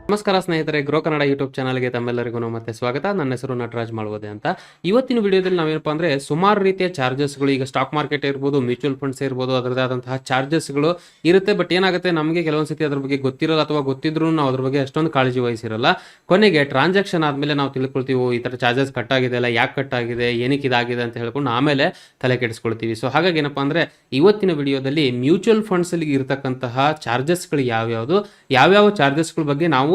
ನಮಸ್ಕಾರ ಸ್ನೇಹಿತರೆ, grow Kannada YouTube ಚಾನಲ್ಗೆ ತಮ್ಮೆಲ್ಲರಿಗೂ ಮತ್ತೆ ಸ್ವಾಗತ. ನನ್ನ ಹೆಸರು ನಟರಾಜ್ ಮಾಳ್ವದೆ ಅಂತ. ಇವತ್ತಿನ ವಿಡಿಯೋದಲ್ಲಿ ನಾವೇನಪ್ಪ ಅಂದ್ರೆ ಸುಮಾರು ರೀತಿಯ ಚಾರ್ಜಸ್ಗಳು, ಈಗ ಸ್ಟಾಕ್ ಮಾರ್ಕೆಟ್ ಇರ್ಬೋದು, ಮ್ಯೂಚುವಲ್ ಫಂಡ್ಸ್ ಇರ್ಬೋದು, ಅದರದಾದಂತಹ ಚಾರ್ಜಸ್ಗಳು ಇರುತ್ತೆ. ಬಟ್ ಏನಾಗುತ್ತೆ, ನಮಗೆ ಕೆಲವೊಂದ್ಸತಿ ಅದ್ರ ಬಗ್ಗೆ ಗೊತ್ತಿರಲ್ಲ, ಅಥವಾ ಗೊತ್ತಿದ್ರು ನಾವು ಅದ್ರ ಬಗ್ಗೆ ಅಷ್ಟೊಂದು ಕಾಳಜಿ ವಹಿಸಿರಲ್ಲ. ಕೊನೆಗೆ ಟ್ರಾನ್ಸಾಕ್ಷನ್ ಆದ್ಮೇಲೆ ನಾವು ತಿಳ್ಕೊಳ್ತೀವಿ, ಈ ತರ ಚಾರ್ಜಸ್ ಕಟ್ ಆಗಿದೆ ಅಲ್ಲ, ಯಾಕೆ ಕಟ್ ಆಗಿದೆ, ಏನಕ್ಕೆ ಇದಾಗಿದೆ ಅಂತ ಹೇಳ್ಕೊಂಡು ಆಮೇಲೆ ತಲೆ ಕೆಡಿಸ್ಕೊಳ್ತೀವಿ. ಸೊ ಹಾಗಾಗಿ ಏನಪ್ಪಾ ಅಂದ್ರೆ ಇವತ್ತಿನ ವಿಡಿಯೋದಲ್ಲಿ ಮ್ಯೂಚುವಲ್ ಫಂಡ್ಸ್ ಅಲ್ಲಿ ಇರತಕ್ಕಂತಹ ಚಾರ್ಜಸ್ಗಳು ಯಾವ್ಯಾವ ಚಾರ್ಜಸ್ಗಳ ಬಗ್ಗೆ ನಾವು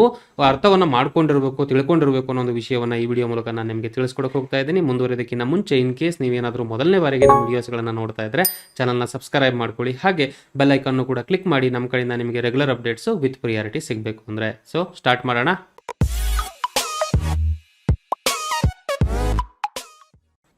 ಅರ್ಥವನ್ನ ಮಾಡ್ಕೊಂಡಿರಬೇಕು, ತಿಳ್ಕೊಂಡಿರಬೇಕು ಅನ್ನೋ ಒಂದು ವಿಷಯವನ್ನ ಈ ವಿಡಿಯೋ ಮೂಲಕ ನಾನು ನಿಮಗೆ ತಿಳಿಸ್ಕೊಡಕ್ಕೆ ಹೋಗ್ತಾ ಇದ್ದೀನಿ. ಮುಂದುವರೆದಕ್ಕಿಂತ ಮುಂಚೆ ಇನ್ ಕೇಸ್ ನೀವೇನಾದರೂ ಮೊದಲನೇ ಬಾರಿಗೆ ನಮ್ಮ ವಿಡಿಯೋಸ್ಗಳನ್ನು ನೋಡ್ತಾ ಇದ್ರೆ ಚಾನಲ್ನ ಸಬ್ಸ್ಕ್ರೈಬ್ ಮಾಡ್ಕೊಳ್ಳಿ, ಹಾಗೆ ಬೆಲ್ ಐಕಾನ್ ಕೂಡ ಕ್ಲಿಕ್ ಮಾಡಿ. ನಮ್ಮ ಕಡೆಯಿಂದ ನಿಮಗೆ ರೆಗ್ಯುಲರ್ ಅಪ್ಡೇಟ್ಸ್ ವಿತ್ ಪ್ರಿಯಾರಿಟಿ ಸಿಗಬೇಕು ಅಂದ್ರೆ. ಸೊ ಸ್ಟಾರ್ಟ್ ಮಾಡೋಣ.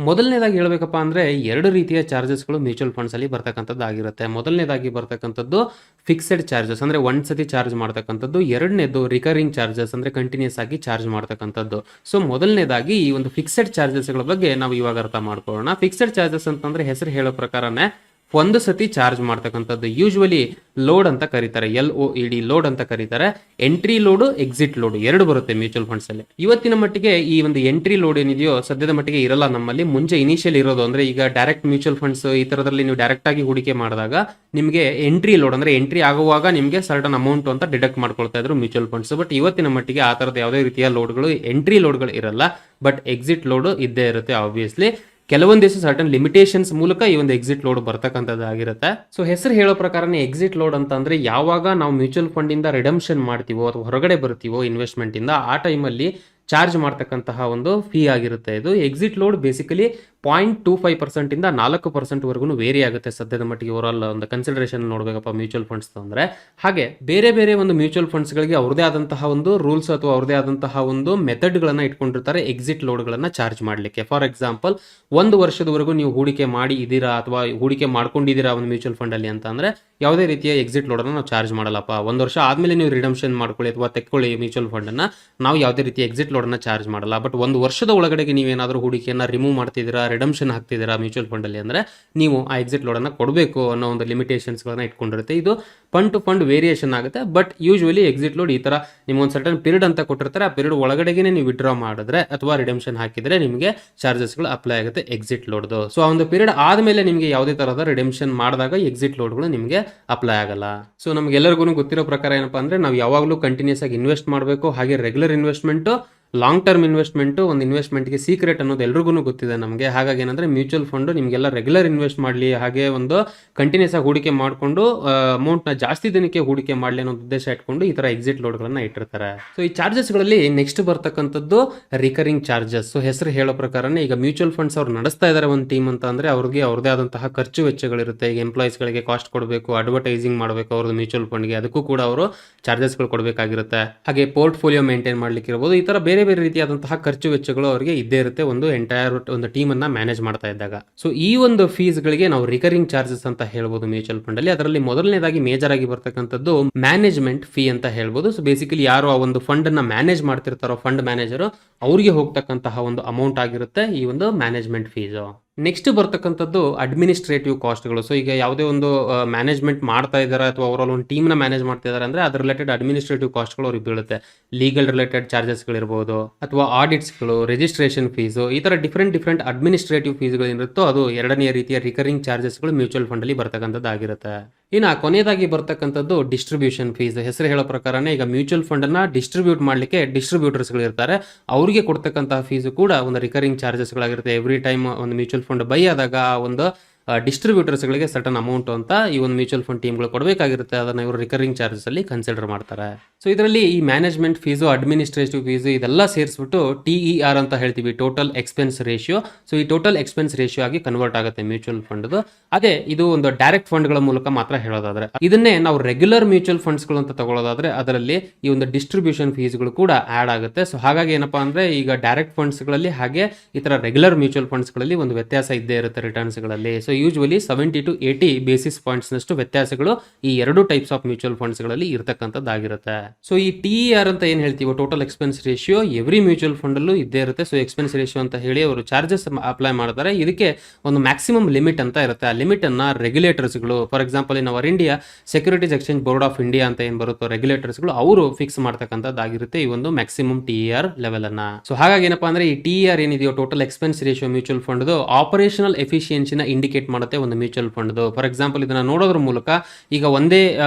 ಮೊದಲನೇದಾಗಿ ಹೇಳಬೇಕಪ್ಪ ಅಂದರೆ ಎರಡು ರೀತಿಯ ಚಾರ್ಜಸ್ಗಳು ಮ್ಯೂಚುವಲ್ ಫಂಡ್ಸಲ್ಲಿ ಬರ್ತಕ್ಕಂಥದ್ದು ಆಗಿರುತ್ತೆ. ಮೊದಲನೇದಾಗಿ ಬರ್ತಕ್ಕಂಥದ್ದು ಫಿಕ್ಸೆಡ್ ಚಾರ್ಜಸ್, ಅಂದರೆ ಒಂದು ಸತಿ ಚಾರ್ಜ್ ಮಾಡ್ತಕ್ಕಂಥದ್ದು. ಎರಡನೇದು ರಿಕರಿಂಗ್ ಚಾರ್ಜಸ್, ಅಂದರೆ ಕಂಟಿನ್ಯೂಸ್ ಆಗಿ ಚಾರ್ಜ್ ಮಾಡ್ತಕ್ಕಂಥದ್ದು. ಸೊ ಮೊದಲನೇದಾಗಿ ಈ ಒಂದು ಫಿಕ್ಸೆಡ್ ಚಾರ್ಜಸ್ಗಳ ಬಗ್ಗೆ ನಾವು ಇವಾಗ ಅರ್ಥ ಮಾಡ್ಕೊಳ್ಳೋಣ. ಫಿಕ್ಸೆಡ್ ಚಾರ್ಜಸ್ ಅಂತಂದರೆ ಹೆಸರು ಹೇಳೋ ಪ್ರಕಾರನೇ ಒಂದು ಸತಿ ಚಾರ್ಜ್ ಮಾಡ್ತಕ್ಕಂಥದ್ದು. ಯೂಶ್ವಲಿ ಲೋಡ್ ಅಂತ ಕರೀತಾರೆ, LOED ಲೋಡ್ ಅಂತ ಕರೀತಾರೆ. ಎಂಟ್ರಿ ಲೋಡು, ಎಕ್ಸಿಟ್ ಲೋಡ್ ಎರಡು ಬರುತ್ತೆ ಮ್ಯೂಚುವಲ್ ಫಂಡ್ಸ್ ಅಲ್ಲಿ. ಇವತ್ತಿನ ಮಟ್ಟಿಗೆ ಈ ಒಂದು ಎಂಟ್ರಿ ಲೋಡ್ ಏನಿದೆಯೋ ಸದ್ಯದ ಮಟ್ಟಿಗೆ ಇರಲ್ಲ ನಮ್ಮಲ್ಲಿ. ಮುಂಚೆ ಇನಿಷಿಯಲ್ ಇರೋದು, ಅಂದ್ರೆ ಈಗ ಡೈರೆಕ್ಟ್ ಮ್ಯೂಚುವಲ್ ಫಂಡ್ಸ್ ಈ ತರದಲ್ಲಿ ನೀವು ಡೈರೆಕ್ಟ್ ಆಗಿ ಹೂಡಿಕೆ ಮಾಡಿದಾಗ ನಿಮಗೆ ಎಂಟ್ರಿ ಲೋಡ್, ಅಂದ್ರೆ ಎಂಟ್ರಿ ಆಗುವಾಗ ನಿಮಗೆ ಸರ್ಟನ್ ಅಮೌಂಟ್ ಅಂತ ಡಿಡಕ್ಟ್ ಮಾಡ್ಕೊಳ್ತಾ ಇದ್ರು ಮ್ಯೂಚುವಲ್ ಫಂಡ್ಸ್. ಬಟ್ ಇವತ್ತಿನ ಮಟ್ಟಿಗೆ ಆ ತರದ ಯಾವುದೇ ರೀತಿಯ ಲೋಡ್ಗಳು, ಎಂಟ್ರಿ ಲೋಡ್ಗಳು ಇರಲ್ಲ. ಬಟ್ ಎಕ್ಸಿಟ್ ಲೋಡ್ ಇದ್ದೇ ಇರುತ್ತೆ ಆಬ್ವಿಯಸ್ಲಿ. ಕೆಲವೊಂದು ದಿವಸ ಸರ್ಟನ್ ಲಿಮಿಟೇಷನ್ಸ್ ಮೂಲಕ ಈ ಒಂದು ಎಕ್ಸಿಟ್ ಲೋಡ್ ಬರ್ತಕ್ಕಂಥದ್ದು ಆಗಿರುತ್ತೆ. ಸೊ ಹೆಸರು ಹೇಳೋ ಪ್ರಕಾರನೇ ಎಕ್ಸಿಟ್ ಲೋಡ್ ಅಂತ ಅಂದ್ರೆ ಯಾವಾಗ ನಾವು ಮ್ಯೂಚುವಲ್ ಫಂಡ್ ಇಂದ ರಿಡಮ್ಷನ್ ಮಾಡ್ತೀವೋ ಅಥವಾ ಹೊರಗಡೆ ಬರ್ತೀವೋ ಇನ್ವೆಸ್ಟ್ಮೆಂಟ್ ಇಂದ, ಆ ಟೈಮಲ್ಲಿ ಚಾರ್ಜ್ ಮಾಡ್ತಕ್ಕಂತಹ ಒಂದು ಫೀ ಆಗಿರುತ್ತೆ ಇದು. ಎಕ್ಸಿಟ್ ಲೋಡ್ ಬೇಸಿಕಲಿ 0.25% ಇಂದ 4% ವರೆಗೂ ವೇರಿ ಆಗುತ್ತೆ ಸದ್ಯದ ಮಟ್ಟಿಗೆ. ಓವರಾಲ್ ಒಂದು ಕನ್ಸಿಡರೇಷನ್ ನೋಡ್ಬೇಕಪ್ಪ ಮ್ಯೂಚುವಲ್ ಫಂಡ್ಸ್ ಅಂದ್ರೆ. ಹಾಗೆ ಬೇರೆ ಬೇರೆ ಒಂದು ಮ್ಯೂಚುವಲ್ ಫಂಡ್ಸ್ಗಳಿಗೆ ಅವ್ರದೇ ಆದಂತಹ ಒಂದು ರೂಲ್ಸ್ ಅಥವಾ ಅವ್ರದೇ ಆದಂತಹ ಒಂದು ಮೆಥಡ್ಗಳನ್ನ ಇಟ್ಕೊಂಡಿರ್ತಾರೆ ಎಕ್ಸಿಟ್ ಲೋಡ್ಗಳನ್ನ ಚಾರ್ಜ್ ಮಾಡಲಿಕ್ಕೆ. ಫಾರ್ ಎಕ್ಸಾಂಪಲ್, 1 ವರ್ಷದವರೆಗೂ ನೀವು ಹೂಡಿಕೆ ಮಾಡಿ ಇದ್ದೀರಾ ಅಥವಾ ಹೂಡಿಕೆ ಮಾಡ್ಕೊಂಡಿದ್ದೀರಾ ಒಂದು ಮ್ಯೂಚುವಲ್ ಫಂಡ್ ಅಲ್ಲಿ ಅಂತ ಅಂದ್ರೆ ಯಾವುದೇ ರೀತಿಯ ಎಕ್ಸಿಟ್ ಲೋಡ್ ಅನ್ನು ನಾವು ಚಾರ್ಜ್ ಮಾಡಲ್ಲಪ್ಪ. 1 ವರ್ಷ ಆದ್ಮೇಲೆ ನೀವು ರಿಡಮ್ಷನ್ ಮಾಡ್ಕೊಳ್ಳಿ ಅಥವಾ ತೆಕ್ಕೊಳ್ಳಿ ಮ್ಯೂಚುವಲ್ ಫಂಡ್ ಅನ್ನ, ನಾವು ಯಾವುದೇ ರೀತಿಯ ಎಕ್ಸಿಟ್ ಲೋಡ್ ಅನ್ನ ಚಾರ್ಜ್ ಮಾಡಲ್ಲ. ಬಟ್ 1 ವರ್ಷದ ಒಳಗಡೆಗೆ ನೀವೇನಾದ್ರೂ ಹೂಡಿಕೆಯನ್ನ ರಿಮೂವ್ ಮಾಡ್ತಿದ್ದೀರಾ, ರಿಡಮ್ಷನ್ ಹಾಕ್ತಿದ್ದೀರಾ ಮ್ಯೂಚುವಲ್ ಫಂಡ್ ಅಲ್ಲಿ ಅಂದ್ರೆ ನೀವು ಆ ಎಕ್ಸಿಟ್ ಲೋಡ್ ಅನ್ನ ಕೊಡಬೇಕು ಅನ್ನೋ ಒಂದು ಲಿಮಿಟೇಷನ್ಸ್ ಗಳನ್ನ ಇಟ್ಕೊಂಡಿರುತ್ತೆ. ಇದು ಫಂಡ್ ಟು ಫಂಡ್ ವೇರಿಯೇಷನ್ ಆಗುತ್ತೆ. ಬಟ್ ಯೂಶುವಲಿ ಎಕ್ಸಿಟ್ ಲೋಡ್ ಈ ತರ ನಿಮ್ಗೆ ಒಂದು ಸರ್ಟನ್ ಪೀರಿಯಡ್ ಅಂತ ಕೊಟ್ಟಿರ್ತಾರೆ. ಆ ಪೀರಿಯಡ್ ಒಳಗಡೆಗೆ ನೀವು ವಿಡ್ರಾ ಮಾಡಿದ್ರೆ ಅಥವಾ ರಿಡಮ್ಷನ್ ಹಾಕಿದ್ರೆ ನಿಮಗೆ ಚಾರ್ಜಸ್ಗಳು ಅಪ್ಲೈ ಆಗುತ್ತೆ ಎಕ್ಸಿಟ್ ಲೋಡ್ದು. ಸೊ ಆ ಒಂದು ಪೀರಿಯಡ್ ಆದ್ಮೇಲೆ ನಿಮಗೆ ಯಾವುದೇ ತರಹದ ರಿಡಮ್ಷನ್ ಮಾಡಿದಾಗ ಎಕ್ಸಿಟ್ ಲೋಡ್ಗಳು ನಿಮಗೆ ಅಪ್ಲೈ ಆಗಲ್ಲ. ಸೊ ನಮ್ಗೆಲ್ಲರಿಗೂ ಗೊತ್ತಿರೋ ಪ್ರಕಾರ ಏನಪ್ಪಾ ಅಂದ್ರೆ ನಾವು ಯಾವಾಗಲೂ ಕಂಟಿನ್ಯೂಸ್ ಆಗಿ ಇನ್ವೆಸ್ಟ್ ಮಾಡಬೇಕು. ಹಾಗೆ regular investment, long term investment, ಒಂದು ಇನ್ವೆಸ್ಟ್ಮೆಂಟ್ಗೆ ಸೀಕ್ರೆಟ್ ಅನ್ನೋದು ಎಲ್ರಿಗೂ ಗೊತ್ತಿದೆ ನಮಗೆ. ಹಾಗಾಗಿ ಏನಂದ್ರೆ ಮ್ಯೂಚುವಲ್ ಫಂಡ್ ನಿಮಗೆಲ್ಲ ರೆಗ್ಯುಲರ್ ಇನ್ವೆಸ್ಟ್ ಮಾಡಲಿ, ಹಾಗೆ ಒಂದು ಕಂಟಿನ್ಯೂಸ್ ಆಗಿ ಹೂಡಿಕೆ ಮಾಡಿಕೊಂಡು ಅಮೌಂಟ್ನ ಜಾಸ್ತಿ ದಿನಕ್ಕೆ ಹೂಡಿಕೆ ಮಾಡಲಿ ಅನ್ನೋ ಉದ್ದೇಶ ಇಟ್ಕೊಂಡು ಈ ತರ ಎಕ್ಸಿಟ್ ಲೋಡ್ಗಳನ್ನ ಇಟ್ಟಿರ್ತಾರೆ. ಸೊ ಈ ಚಾರ್ಜಸ್ಗಳಲ್ಲಿ ನೆಕ್ಸ್ಟ್ ಬರ್ತಕ್ಕಂಥದ್ದು ರಿಕರಿಂಗ್ ಚಾರ್ಜಸ್. ಸೊ ಹೆಸರು ಹೇಳೋ ಪ್ರಕಾರನೇ ಈಗ ಮ್ಯೂಚುವಲ್ ಫಂಡ್ಸ್ ಅವ್ರು ನಡೆಸ್ತಾ ಇದ್ದಾರೆ ಒಂದು ಟೀಮ್ ಅಂತ ಅಂದ್ರೆ ಅವ್ರಿಗೆ ಅವ್ರದೇ ಆದಂತಹ ಖರ್ಚು ವೆಚ್ಚಗಳಿರುತ್ತೆ. ಈಗ ಎಂಪ್ಲಾಯೀಸ್ಗಳಿಗೆ ಕಾಸ್ಟ್ ಕೊಡಬೇಕು, ಅಡ್ವರ್ಟೈಸಿಂಗ್ ಮಾಡಬೇಕು ಅವ್ರದ್ದು ಮ್ಯೂಚುವಲ್ ಫಂಡ್ಗೆ, ಅದಕ್ಕೂ ಕೂಡ ಅವರು ಚಾರ್ಜಸ್ಗಳು ಕೊಡಬೇಕಾಗಿರುತ್ತೆ. ಹಾಗೆ ಪೋರ್ಟ್ಫೋಲಿಯೋ ಮೇಂಟೈನ್ ಮಾಡ್ಲಿಕ್ಕೆ ಇರ್ಬೋದು, ಈ ತರ ಬೇರೆ ಬೇರೆ ರೀತಿಯಾದಂತಹ ಖರ್ಚು ವೆಚ್ಚಗಳು ಅವರಿಗೆ ಇದ್ದೇ ಇರುತ್ತೆ ಒಂದು ಎಂಟೈರ್ ಒಂದು ಟೀಮ್ ಅನ್ನ ಮ್ಯಾನೇಜ್ ಮಾಡ್ತಾ ಇದ್ದಾಗ. ಸೊ ಈ ಒಂದು ಫೀಸ್ ಗಳಿಗೆ ನಾವು ರಿಕರಿಂಗ್ ಚಾರ್ಜಸ್ ಅಂತ ಹೇಳ್ಬೋದು ಮ್ಯೂಚುವಲ್ ಫಂಡ್ ಅಲ್ಲಿ. ಅದರಲ್ಲಿ ಮೊದಲನೇದಾಗಿ ಮೇಜರ್ ಆಗಿ ಬರ್ತಕ್ಕಂಥದ್ದು ಮ್ಯಾನೇಜ್ಮೆಂಟ್ ಫೀ ಅಂತ ಹೇಳ್ಬೋದು. ಸೊ ಬೇಸಿಕಲಿ ಯಾರು ಆ ಒಂದು ಫಂಡ್ ಅನ್ನ ಮ್ಯಾನೇಜ್ ಮಾಡ್ತಿರ್ತಾರೋ ಫಂಡ್ ಮ್ಯಾನೇಜರ್, ಅವ್ರಿಗೆ ಹೋಗ್ತಕ್ಕಂತಹ ಒಂದು ಅಮೌಂಟ್ ಆಗಿರುತ್ತೆ ಈ ಒಂದು ಮ್ಯಾನೇಜ್ಮೆಂಟ್ ಫೀಸ್. ನೆಕ್ಸ್ಟ್ ಬರ್ತಕ್ಕಂಥದ್ದು ಅಡ್ಮಿನಿಸ್ಟ್ರೇಟಿವ್ ಕಾಸ್ಟ್ಗಳು. ಸೊ ಈಗ ಯಾವುದೇ ಒಂದು ಮ್ಯಾನೇಜ್ಮೆಂಟ್ ಮಾಡ್ತಾ ಇದ್ದಾರೆ ಅಥವಾ ಅವರಲ್ಲಿ ಒಂದು ಟೀಮ್ನ ಮ್ಯಾನೇಜ್ ಮಾಡ್ತಾ ಇದ್ದಾರೆ ಅಂದ್ರೆ ಅದ್ರ ರಿಲೇಟೆಡ್ ಅಡ್ಮಿನಿಸ್ಟ್ರೇಟಿವ್ ಕಾಸ್ಟ್ಗಳು ಅವ್ರಿಗೆ ಬೀಳುತ್ತೆ. ಲೀಗಲ್ ರಿಲೇಟೆಡ್ ಚಾರ್ಜಸ್ಗಳಿರ್ಬೋದು, ಅಥವಾ ಆಡಿಟ್ಸ್ಗಳು, ರಿಜಿಸ್ಟ್ರೇಷನ್ ಫೀಸು, ಈ ಥರ ಡಿಫ್ರೆಂಟ್ ಅಡ್ಮಿನಿಸ್ಟ್ರೇಟಿವ್ ಫೀಸ್ಗಳು ಏನಿರುತ್ತೋ ಅದು ಎರಡನೇ ರೀತಿಯ ರಿಕರಿಂಗ್ ಚಾರ್ಜಸ್ಗಳು ಮ್ಯೂಚುವಲ್ ಫಂಡಲ್ಲಿ ಬರ್ತಕ್ಕಂಥದ್ದು ಆಗಿರುತ್ತೆ. ಇನ್ನು ಕೊನೆಯದಾಗಿ ಬರ್ತಕ್ಕಂಥದ್ದು ಡಿಸ್ಟ್ರಿಬ್ಯೂಷನ್ ಫೀಸ್. ಹೆಸರು ಹೇಳೋ ಪ್ರಕಾರನೇ ಈಗ ಮ್ಯೂಚುವಲ್ ಫಂಡ್ ಅನ್ನ ಡಿಸ್ಟ್ರಿಬ್ಯೂಟ್ ಮಾಡಲಿಕ್ಕೆ ಡಿಸ್ಟ್ರಿಬ್ಯೂಟರ್ಸ್ಗಳು ಇರ್ತಾರೆ, ಅವರಿಗೆ ಕೊಡ್ತಕ್ಕಂತಹ ಫೀಸು ಕೂಡ ಒಂದು ರಿಕರಿಂಗ್ ಚಾರ್ಜಸ್ಗಳಾಗಿರುತ್ತೆ. ಎವ್ರಿ ಟೈಮ್ ಒಂದು ಮ್ಯೂಚುವಲ್ ಫಂಡ್ ಬೈ ಆದಾಗ ಆ ಒಂದು ಡಿಸ್ಟ್ರಿಬ್ಯೂಟರ್ಸ್ಗಳಿಗೆ ಸರ್ಟನ್ ಅಮೌಂಟ್ ಅಂತ ಈ ಒಂದು ಮ್ಯೂಚುವಲ್ ಫಂಡ್ ಟೀಮ್ಗಳು ಕೊಡಬೇಕಾಗಿರುತ್ತೆ. ಅದನ್ನು ಇವರು ರಿಕರಿಂಗ್ ಚಾರ್ಜಸ್ ಅಲ್ಲಿ ಕನ್ಸಿಡರ್ ಮಾಡ್ತಾರೆ. ಸೊ ಇದರಲ್ಲಿ ಈ ಮ್ಯಾನೇಜ್ಮೆಂಟ್ ಫೀಸು, ಅಡ್ಮಿನಿಸ್ಟ್ರೇಟಿವ್ ಫೀಸು ಇದೆಲ್ಲ ಸೇರಿಸ್ಬಿಟ್ಟು TER ಅಂತ ಹೇಳ್ತೀವಿ, ಟೋಟಲ್ ಎಕ್ಸ್ಪೆನ್ಸ್ ರೇಷಿಯೋ. ಸೊ ಈ ಟೋಟಲ್ ಎಕ್ಸ್ಪೆನ್ಸ್ ರೇಷಿಯೋ ಆಗಿ ಕನ್ವರ್ಟ್ ಆಗುತ್ತೆ ಮ್ಯೂಚುವಲ್ ಫಂಡ್. ಅದೇ ಇದು ಒಂದು ಡೈರೆಕ್ಟ್ ಫಂಡ್ಗಳ ಮೂಲಕ ಮಾತ್ರ ಹೇಳೋದಾದ್ರೆ. ಇದನ್ನೇ ನಾವು ರೆಗ್ಯುಲರ್ ಮ್ಯೂಚುವಲ್ ಫಂಡ್ಸ್ಗಳು ಅಂತ ತಗೊಳ್ಳೋದಾದ್ರೆ ಅದರಲ್ಲಿ ಈ ಒಂದು ಡಿಸ್ಟ್ರಿಬ್ಯೂಷನ್ ಫೀಸ್ಗಳು ಕೂಡ ಆಡ್ ಆಗುತ್ತೆ. ಸೊ ಹಾಗಾಗಿ ಏನಪ್ಪಾ ಅಂದ್ರೆ ಈಗ ಡೈರೆಕ್ಟ್ ಫಂಡ್ಸ್ಗಳಲ್ಲಿ ಹಾಗೆ ಈ ತರ ರೆಗ್ಯುಲರ್ ಮ್ಯೂಚುವಲ್ ಫಂಡ್ಸ್ಗಳಲ್ಲಿ ಒಂದು ವ್ಯತ್ಯಾಸ ಇದ್ದೇ ಇರುತ್ತೆ ರಿಟರ್ನ್ಸ್ಗಳಲ್ಲಿ. So usually 70 to 80 basis points ನಷ್ಟು ವ್ಯತ್ಯಾಸಗಳು ಈ ಎರಡು ಟೈಪ್ಸ್ ಆಫ್ ಮ್ಯೂಚುವಲ್ ಫಂಡ್ಸ್ ಗಳಲ್ಲಿ ಇರತಕ್ಕಂಥದ್ದಾಗಿರುತ್ತೆ. ಸೊ ಈ TER ಅಂತ ಏನ್ ಹೇಳ್ತೀವಿ, total expense ratio, every mutual fund ಅಲ್ಲೂ ಇದ್ದೇ ಇರುತ್ತೆ. ಸೊ ಎಕ್ಸ್ಪೆನ್ಸ್ ರೇಷಿಯೋ ಅಂತ ಹೇಳಿ ಅವರು ಚಾರ್ಜಸ್ ಅಪ್ಲೈ ಮಾಡ್ತಾರೆ. ಇದಕ್ಕೆ ಒಂದು ಮ್ಯಾಕ್ಸಿಮಮ್ ಲಿಮಿಟ್ ಅಂತ ಇರುತ್ತೆ. ಆ ಲಿಮಿಟ್ ಅನ್ನ ರೆಗ್ಯುಲೇಟರ್ಸ್ಗಳು, for example in our India Securities Exchange Board of India ಅಂತ ಏನ್ ಬರುತ್ತೋ ರೆಗ್ಯುಲೇಟರ್ಸ್ಗಳು, ಅವರು ಫಿಕ್ಸ್ ಮಾಡ್ತಕ್ಕಂಥದ್ದಾಗಿರುತ್ತೆ ಈ ಒಂದು ಮ್ಯಾಕ್ಸಿಮಮ್ TER ಲೆವೆಲ್ ಅನ್ನ. ಸೊ ಹಾಗಾಗಿ ಏನಪ್ಪಾ ಅಂದ್ರೆ ಈ TER ಏನಿದೆಯೋ total expense ratio mutual fund operational ಎಫಿಷಿಯನ್ಸಿನ ಇಂಡಿಕೇಟ್ ಮಾಡುತ್ತೆ ಒಂದು ಮ್ಯೂಚುವಲ್ ಫಂಡ್. ಫಾರ್ ಎಕ್ಸಾಂಪಲ್ ಇದನ್ನ ನೋಡೋದ್ರ ಮೂಲಕ ಈಗ ಒಂದೇ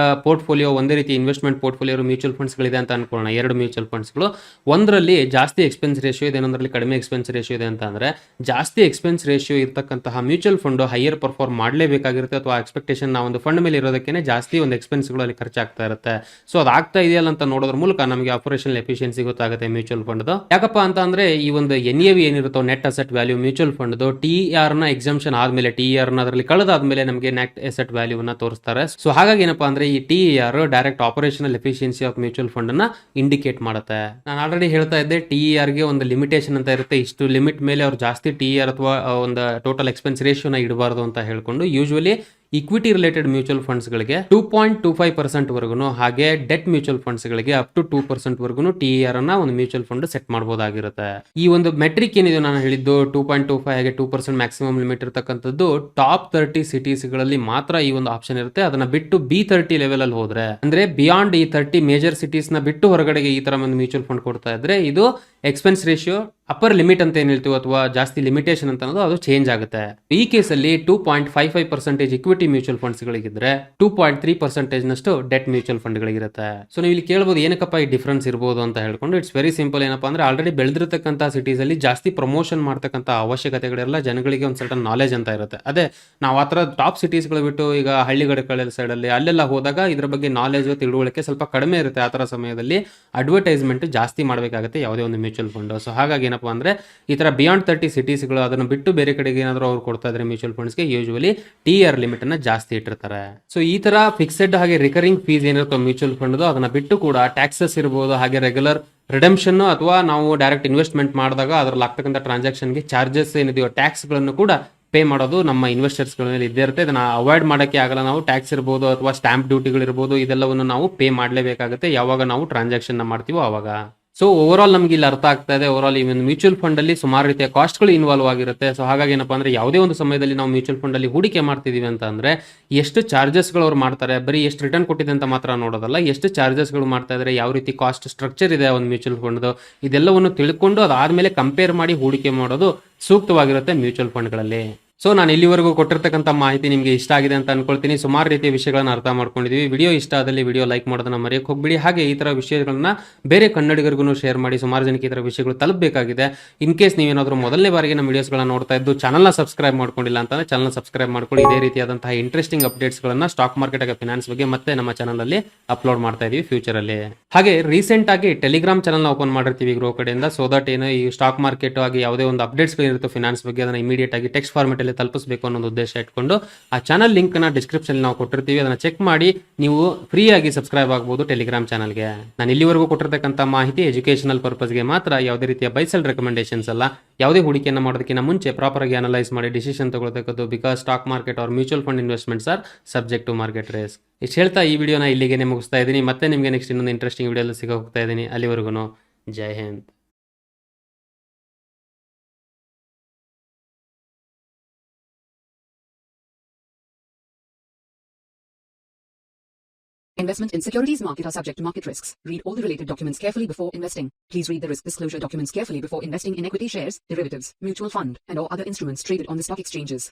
ಪೋರ್ಟ್ಫೋಲಿಯೋ, ಒಂದೇ ರೀತಿ ಇನ್ವೆಸ್ಟ್ಮೆಂಟ್ ಪೋರ್ಟ್ಫೋಲಿಯೋ ಮ್ಯೂಚುವಲ್ ಫಂಡ್ಸ್ ಗಳಿದೆ ಅಂತ ಅನ್ಕೊಳ್ಳೋಣ. ಎರಡು ಮ್ಯೂಚುವಲ್ ಫಂಡ್ಸ್ಗಳು, ಒಂದರಲ್ಲಿ ಜಾಸ್ತಿ ಎಕ್ಸ್ಪೆನ್ಸ್ ರೇಷಿಯೋ ಇದೆ, ಇನ್ನೊಂದರಲ್ಲಿ ಕಡಿಮೆ ಎಕ್ಸ್ಪೆನ್ಸ್ ರೇಷಿಯೋ ಇದೆ ಅಂತ ಅಂದ್ರೆ ಜಾಸ್ತಿ ಎಕ್ಸ್ಪೆನ್ಸ್ ರೇಷಿಯೋ ಇರತಕ್ಕಂತಹ ಮ್ಯೂಚುವಲ್ ಫಂಡ್ ಹೈಯರ್ ಪರ್ಫಾರ್ಮ್ ಮಾಡಲೇಬೇಕಾಗಿರುತ್ತೆ. ಅಥವಾ ಎಕ್ಸ್ಪೆಕ್ಟೇಷನ್ ನಾವು ಒಂದು ಫಂಡ್ ಮೇಲೆ ಇರೋದಕ್ಕೆ ಜಾಸ್ತಿ ಒಂದು ಎಕ್ಸ್ಪೆನ್ಸ್ಗಳು ಅಲ್ಲಿ ಖರ್ಚಾಗ್ತಾ ಇರುತ್ತೆ. ಸೊ ಅದಾಗ್ತಾ ಇದೆಯಲ್ಲ ಅಂತ ನೋಡೋದ್ರ ಮೂಲಕ ನಮಗೆ ಆಪರೇಷನಲ್ ಎಫಿಷಿಯನ್ಸಿ ಗೊತ್ತಾಗುತ್ತೆ ಮ್ಯೂಚುವಲ್ ಫಂಡ್. ಯಾಕಪ್ಪ ಅಂತ ಅಂದ್ರೆ ಈ ಒಂದು NAV ಏನಿರುತ್ತೋ net asset value mutual fund TER ನ ಎಕ್ಸಂಪ್ಷನ್ ಆದ್ಮೇಲೆ, TER ನ ಅದರಲ್ಲಿ ಕಳೆದಾದ್ಮೇಲೆ ನಮಗೆ ನೆಟ್ ಅಸೆಟ್ ವ್ಯಾಲ್ಯೂ ಅನ್ನ ತೋರಿಸ್ತಾರೆ. ಸೊ ಹಾಗಾಗಿ ಏನಪ್ಪಾ ಅಂದ್ರೆ ಈ TER direct operational efficiency of mutual fund ಅನ್ನ ಇಂಡಿಕೇಟ್ ಮಾಡುತ್ತೆ. ನಾನು ಆಲ್ರೆಡಿ ಹೇಳ್ತಾ ಇದ್ದೆ TER ಗೆ ಒಂದು ಲಿಮಿಟೇಷನ್ ಅಂತ ಇರುತ್ತೆ. ಇಷ್ಟು ಲಿಮಿಟ್ ಮೇಲೆ ಅವ್ರು ಜಾಸ್ತಿ TER ಅಥವಾ ಒಂದು ಟೋಟಲ್ ಎಕ್ಸ್ಪೆನ್ಸ್ ರೇಷಿಯೋನ ಇಡಬಾರ್ದು ಅಂತ ಹೇಳ್ಕೊಂಡು usually equity related mutual funds ಗಳಿಗೆ 2.25% ವರೆಗೂ, ಹಾಗೆ ಡೆಟ್ ಮ್ಯೂಚುವಲ್ ಫಂಡ್ಸ್ ಗಳಿಗೆ ಅಪ್ ಟು 2% ವರೆಗೂ TER ಅನ್ನ ಒಂದು ಮ್ಯೂಚುವಲ್ ಫಂಡ್ ಸೆಟ್ ಮಾಡಬಹುದಾಗಿರುತ್ತೆ. ಈ ಒಂದು ಮೆಟ್ರಿಕ್ ಏನಿದೆ ನಾನು ಹೇಳಿದ್ದು 2.25 ಹಾಗೆ 2% ಮ್ಯಾಕ್ಸಿಮಮ್ ಲಿಮಿಟ್ ಇರತಕ್ಕಂಥದ್ದು ಟಾಪ್ 30 ಸಿಟೀಸ್ ಗಳಲ್ಲಿ ಮಾತ್ರ ಈ ಒಂದು ಆಪ್ಷನ್ ಇರುತ್ತೆ. ಅದನ್ನ ಬಿಟ್ಟು B30 ಲೆವೆಲ್ ಅಲ್ಲಿ ಹೋದ್ರೆ, ಅಂದ್ರೆ ಬಿಯಾಂಡ್ ಈ 30 ಮೇಜರ್ ಸಿಟೀಸ್ ನ ಬಿಟ್ಟು ಹೊರಗಡೆಗೆ ಈ ತರ ಒಂದು ಮ್ಯೂಚುವಲ್ ಫಂಡ್ ಕೊಡ್ತಾ ಇದ್ರೆ ಇದು ಎಕ್ಸ್ಪೆನ್ಸ್ ರೇಷಿಯೋ ಅಪ್ಪರ್ ಲಿಮಿಟ್ ಅಂತ ಏನ್ ಹೇಳ್ತೀವಿ ಅಥವಾ ಜಾಸ್ತಿ ಲಿಮಿಟೇಷನ್ ಅಂತ ಅನ್ನೋದು ಅದು ಚೇಂಜ್ ಆಗುತ್ತೆ. ಈ ಕೇಸಲ್ಲಿ 2.55% ಇಕ್ವಿಟಿ ಮ್ಯೂಚುವಲ್ ಫಂಡ್ಸ್ ಗಳಿಗಿದ್ರೆ 2.3% ನಷ್ಟು ಡೆಟ್ ಮ್ಯೂಚುವಲ್ ಫಂಡ್ ಗಳಿಗಿರುತ್ತೆ. ಸೊ ನೀವು ಇಲ್ಲಿ ಕೇಳಬಹುದು ಏನಕ್ಕಪ್ಪ ಈ ಡಿಫರೆನ್ಸ್ ಇರಬಹುದು ಅಂತ ಹೇಳ್ಕೊಂಡು, ಇಟ್ಸ್ ವೆರಿ ಸಿಂಪಲ್. ಏನಪ್ಪಾ ಅಂದ್ರೆ ಆಲ್ರೆಡಿ ಬೆಳೆದಿರತಕ್ಕಂತ ಸಿಟೀಸ್ ಅಲ್ಲಿ ಜಾಸ್ತಿ ಪ್ರಮೋಷನ್ ಮಾಡ್ತಕ್ಕಂಥ ಅವಶ್ಯಕತೆಗಳೆಲ್ಲ ಜನಗಳಿಗೆ ಒಂದು ಸರ್ಟನ್ ನಾಲೆಜ್ ಅಂತ ಇರುತ್ತೆ. ಅದೇ ನಾವು ಆ ತರ ಟಾಪ್ ಸಿಟೀಸ್ ಗಳು ಬಿಟ್ಟು ಈಗ ಹಳ್ಳಿಗಳ ಸೈಡ್ ಅಲ್ಲಿ ಅಲ್ಲೆಲ್ಲ ಹೋದಾಗ ಇದ್ರ ಬಗ್ಗೆ ನಾಲೆಜ್ ತಿಳುವಳಿಕೆ ಸ್ವಲ್ಪ ಕಡಿಮೆ ಇರುತ್ತೆ. ಆ ತರ ಸಮಯದಲ್ಲಿ ಅಡ್ವರ್ಟೈಸ್ಮೆಂಟ್ ಜಾಸ್ತಿ ಮಾಡಬೇಕಾಗುತ್ತೆ ಯಾವುದೇ ಒಂದು ಮ್ಯೂಚುವಲ್ ಫಂಡ್. ಸೊ ಹಾಗಾಗಿ ಏನಪ್ಪಾ ಅಂದ್ರೆ ಈ ತರ ಬಿಯಾಂಡ್ 30 ಸಿಟೀಸ್ಗಳು ಅದನ್ನು ಬಿಟ್ಟು ಬೇರೆ ಕಡೆಗೆ ಏನಾದರೂ ಅವ್ರು ಕೊಡ್ತಾ ಇದ್ರೆ ಮ್ಯೂಚುವಲ್ ಫಂಡ್ಸ್ಗೆ ಯೂಶುವಲಿ TER ಲಿಮಿಟ್ ಅನ್ನ ಜಾಸ್ತಿ ಇಟ್ಟಿರ್ತಾರೆ. ಸೊ ಈ ತರ ಫಿಕ್ಸೆಡ್ ಹಾಗೆ ರಿಕರಿಂಗ್ ಫೀಸ್ ಏನಿರುತ್ತೋ ಮ್ಯೂಚುವಲ್ ಫಂಡ್ ಅದನ್ನ ಬಿಟ್ಟು ಕೂಡ ಟ್ಯಾಕ್ಸಸ್ ಇರಬಹುದು, ಹಾಗೆ ರೆಗ್ಯುಲರ್ ರಿಡೆಂಪ್ಷನ್ ಅಥವಾ ನಾವು ಡೈರೆಕ್ಟ್ ಇನ್ವೆಸ್ಟ್ಮೆಂಟ್ ಮಾಡಿದಾಗ ಅದರಲ್ಲಿ ಆಗ್ತಕ್ಕಂಥ ಟ್ರಾನ್ಸಾಕ್ಷನ್ಗೆ ಚಾರ್ಜಸ್ ಏನಿದೆಯೋ ಟ್ಯಾಕ್ಸ್ ಗಳನ್ನು ಕೂಡ ಪೇ ಮಾಡೋದು ನಮ್ಮ ಇನ್ವೆಸ್ಟರ್ಸ್ ಗಳ ಮೇಲೆ ಇದ್ದೇ ಇರುತ್ತೆ. ಇದನ್ನ ಅವಾಯ್ಡ್ ಮಾಡೋಕ್ಕೆ ಆಗಲ್ಲ. ನಾವು ಟ್ಯಾಕ್ಸ್ ಇರ್ಬೋದು ಅಥವಾ ಸ್ಟಾಂಪ್ ಡ್ಯೂಟಿಗಳು ಇರ್ಬೋದು, ಇದೆಲ್ಲವನ್ನು ನಾವು ಪೇ ಮಾಡಲೇಬೇಕಾಗುತ್ತೆ ಯಾವಾಗ ನಾವು ಟ್ರಾನ್ಸಾಕ್ಷನ್ ಮಾಡ್ತೀವೋ ಅವಾಗ. ಸೊ ಓವರ್ ಆಲ್ ನಮ್ಗೆ ಇಲ್ಲಿ ಅರ್ಥ ಆಗ್ತಾ ಇದೆ, ಓವರ್ ಆಲ್ ಈ ಒಂದು ಮ್ಯೂಚುವಲ್ ಫಂಡ್ ಅಲ್ಲಿ ಸುಮಾರು ರೀತಿಯ ಕಾಸ್ಟ್ಗಳು ಇನ್ವಾಲ್ವ್ ಆಗಿರುತ್ತೆ. ಸೊ ಹಾಗಾಗಿ ಏನಪ್ಪಾ ಅಂದ್ರೆ ಯಾವುದೇ ಒಂದು ಸಮಯದಲ್ಲಿ ನಾವು ಮ್ಯೂಚುವಲ್ ಫಂಡ್ ಅಲ್ಲಿ ಹೂಡಿಕೆ ಮಾಡ್ತಿದೀವಿ ಅಂತ ಅಂದ್ರೆ ಎಷ್ಟು ಚಾರ್ಜಸ್ಗಳು ಅವ್ರು ಮಾಡ್ತಾರೆ, ಬರೀ ಎಷ್ಟು ರಿಟರ್ನ್ ಕೊಟ್ಟಿದೆ ಅಂತ ಮಾತ್ರ ನೋಡೋದಲ್ಲ, ಎಷ್ಟು ಚಾರ್ಜಸ್ಗಳು ಮಾಡ್ತಾ ಇದ್ದಾರೆ, ಯಾವ ರೀತಿ ಕಾಸ್ಟ್ ಸ್ಟ್ರಕ್ಚರ್ ಇದೆ ಒಂದು ಮ್ಯೂಚುವಲ್ ಫಂಡ್, ಇದೆಲ್ಲವನ್ನು ತಿಳ್ಕೊಂಡು ಅದಾದ್ಮೇಲೆ ಕಂಪೇರ್ ಮಾಡಿ ಹೂಡಿಕೆ ಮಾಡೋದು ಸೂಕ್ತವಾಗಿರುತ್ತೆ ಮ್ಯೂಚುವಲ್ ಫಂಡ್ಗಳಲ್ಲಿ. ಸೊ ನಾನು ಇಲ್ಲಿವರೆಗೂ ಕೊಟ್ಟಿರ್ತಕ್ಕಂಥ ಮಾಹಿತಿ ನಿಮಗೆ ಇಷ್ಟ ಆಗಿದೆ ಅಂತ ಅನ್ಕೊಳ್ತೀನಿ. ಸುಮಾರು ರೀತಿಯ ವಿಷಯಗಳನ್ನ ಅರ್ಥ ಮಾಡ್ಕೊಂಡಿದೀವಿ. ವಿಡಿಯೋ ಇಷ್ಟ ಆದಲ್ಲಿ ವಿಡಿಯೋ ಲೈಕ್ ಮಾಡೋದನ್ನ ಮರೆಯಕ್ಕೆ ಹೋಗ್ಬಿಡಿ. ಹಾಗೆ ಈ ತರ ವಿಷಯಗಳನ್ನ ಬೇರೆ ಕನ್ನಡಿಗರಿಗೂ ಶೇರ್ ಮಾಡಿ. ಸುಮಾರು ಜನಕ್ಕೆ ಈ ತರ ವಿಷಯಗಳು ತಲುಪಬೇಕಾಗಿದೆ. ಇನ್ ಕೇಸ್ ನೀವೇನಾದ್ರೂ ಮೊದಲನೇ ಬಾರಿಗೆ ನಮ್ಮ ವಿಡಿಯೋಸ್ಗಳನ್ನ ನೋಡ್ತಾ ಇದ್ದು ಚಾನಲ್ನ ಸಬ್ಸ್ಕ್ರೈಬ್ ಮಾಡ್ಕೊಂಡಿಲ್ಲ ಅಂತಂದ್ರೆ ಚಾನಲ್ ಸಬ್ಸ್ಕ್ರೈಬ್ ಮಾಡ್ಕೊಳ್ಳಿ. ಇದೇ ರೀತಿಯಾದಂತಹ ಇಂಟ್ರೆಸ್ಟಿಂಗ್ ಅಪ್ಡೇಟ್ಸ್ಗಳನ್ನ ಸ್ಟಾಕ್ ಮಾರ್ಕೆಟ್ ಹಾಗೆ ಫಿನಾನ್ಸ್ ಬಗ್ಗೆ ಮತ್ತೆ ನಮ್ಮ ಚಾನಲ್ ಅಲ್ಲಿ ಅಪ್ಲೋಡ್ ಮಾಡ್ತಾ ಇದೀವಿ ಫ್ಯೂಚರ್ ಅಲ್ಲಿ. ಹಾಗೆ ರೀಸೆಂಟ್ ಆಗಿ ಟೆಲಿಗ್ರಾಮ್ ಚಾನಲ್ ಓಪನ್ ಮಾಡಿರ್ತೀವಿ ಗ್ರೋ ಕಡೆಯಿಂದ. ಸೊ ದಟ್ ಏನು ಈ ಸ್ಟಾಕ್ ಮಾರ್ಕೆಟ್ ಆಗಿ ಯಾವುದೇ ಒಂದು ಅಪ್ಡೇಟ್ಸ್ ಇರುತ್ತೆ ಫಿನಾನ್ಸ್ ಬಗ್ಗೆ, ಅದನ್ನ ಇಮಿಡಿಯೇಟ್ ಆಗಿ ಟೆಕ್ಸ್ಟ್ ಫಾರ್ಮೆಟ್ ಅಲ್ಲಿ ತಲುಪಿಸಬೇಕು ಅನ್ನೋ ಉದ್ದೇಶ ಇಟ್ಕೊಂಡು ಆ ಚಾನಲ್ ಲಿಂಕ್ ನ ಡಿಸ್ಕ್ರಿಪ್ಷನ್ ನಾವು ಕೊಟ್ಟಿರ್ತೀವಿ. ಅದನ್ನ ಚೆಕ್ ಮಾಡಿ ನೀವು ಫ್ರೀ ಆಗಿ ಸಬ್ಸ್ಕ್ರೈಬ್ ಆಗಬಹುದು ಟೆಲಿಗ್ರಾಮ್ ಚಾನಲ್ಗೆ. ನಾನು ಇಲ್ಲಿವರೆಗೂ ಕೊಟ್ಟಿರ್ತಕ್ಕಂಥ ಮಾಹಿತಿ ಎಜುಕೇಶನಲ್ ಪರ್ಪಸ್ಗೆ ಮಾತ್ರ, ಯಾವುದೇ ರೀತಿಯ ಬೈಸೆಲ್ ರೆಕಮೆಂಡೇಶನ್ಸ್ ಅಲ್ಲ. ಯಾವುದೇ ಹೂಡಿಕೆಯನ್ನು ಮಾಡೋದಕ್ಕಿಂತ ಮುಂಚೆ ಪ್ರಾಪರ್ ಆಗಿ ಅನಲೈಸ್ ಮಾಡಿ ಡಿಸಿಷನ್ ತಗೊಳ್ತಕ್ಕದ್ದು. Because stock market are mutual fund investments are subject to market risk. ಇಷ್ಟು ಹೇಳ್ತಾ ಈ ವಿಡಿಯೋನ ಇಲ್ಲಿಗೆ ಮುಗಿಸ್ತಾ ಇದ್ದೀನಿ. ಮತ್ತೆ ನಿಮಗೆ ನೆಕ್ಸ್ಟ್ ಇನ್ನೊಂದು ಇಂಟ್ರೆಸ್ಟಿಂಗ್ ವಿಡಿಯೋದಲ್ಲಿ ಸಿಗ ಹೋಗ್ತಾ ಇದ್ದೀನಿ. ಅಲ್ಲಿವರೆಗೂ ಜೈ Hind. Investment in securities market are subject to market risks. Read all the related documents carefully before investing. Please read the risk disclosure documents carefully before investing in equity shares, derivatives, mutual fund, and or other instruments traded on the stock exchanges.